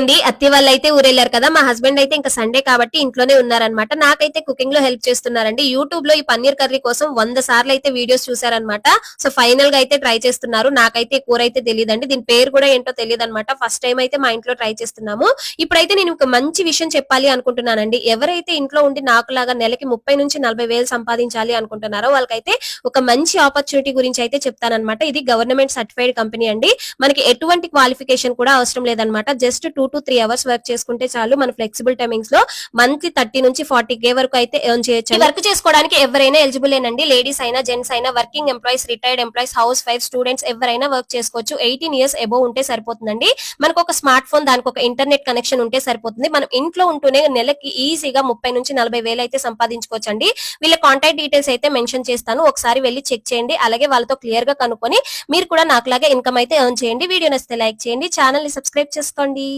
అండి అత్తి వాళ్ళు అయితే ఊరెళ్ళారు కదా, మా హస్బెండ్ అయితే ఇంకా సండే కాబట్టి ఇంట్లోనే ఉన్నారనమాట. నాకైతే కుకింగ్ లో హెల్ప్ చేస్తున్నారండి. యూట్యూబ్ లో ఈ పన్నీర్ కర్రీ కోసం 100 సార్లు అయితే వీడియోస్ చూసారనమాట. సో ఫైనల్ గా అయితే ట్రై చేస్తున్నారు. నాకైతే కూర అయితే తెలియదండి, దీని పేరు కూడా ఏంటో తెలియదు అనమాట. ఫస్ట్ టైం అయితే మా ఇంట్లో ట్రై చేస్తున్నాము. ఇప్పుడైతే నేను ఒక మంచి విషయం చెప్పాలి అనుకుంటున్నానండి. ఎవరైతే ఇంట్లో ఉండి నాకులాగా నెలకి 30,000-40,000 సంపాదించాలి అనుకుంటున్నారో వాళ్ళకైతే ఒక మంచి ఆపర్చునిటీ గురించి అయితే చెప్తానన్నమాట. ఇది గవర్నమెంట్ సర్టిఫైడ్ కంపెనీ అండి. మనకి ఎటువంటి క్వాలిఫికేషన్ కూడా అవసరం లేదనమాట. జస్ట్ 2 to 3 అవర్స్ వర్క్ చేసుకుంటే చాలు. మన ఫ్లెక్సిబుల్ టైమింగ్స్ లో మంత్లీ 30 నుంచి 40K వరకు అయితే ఎర్న్ చేయొచ్చు. ఈ వర్క్ చేసుకోవడానికి ఎవరైనా ఎలిజిబుల్ ఏనండి. లేడీస్ అయినా, జెంట్స్ అయినా, working employees, retired employees, house wife, students ఎవరైనా వర్క్ చేసుకోవచ్చు. 18 years అబోవ్ ఉంటే సరిపోతుందండి. మనకు ఒక స్మార్ట్ ఫోన్, దానికి ఒక ఇంటర్నెట్ కనెక్షన్ ఉంటే సరిపోతుంది. మనం ఇంట్లో ఉంటూనే నెలకి ఈజీగా 30,000-40,000 అయితే సంపాదించుకోవచ్చండి. వీళ్ళ కాంటాక్ట్ డీటెయిల్స్ అయితే మెన్షన్ చేస్తాను, ఒకసారి వెళ్ళి చెక్ చేయండి. అలాగే వాళ్ళతో క్లియర్ గా కనుక్కొని మీరు కూడా నాకులాగా ఇన్కమ్ అయితే ఎర్న్ చేయండి. వీడియో నచ్చితే లైక్ చేయండి, ఛానల్ ని సబ్స్క్రైబ్ చేసుకోండి.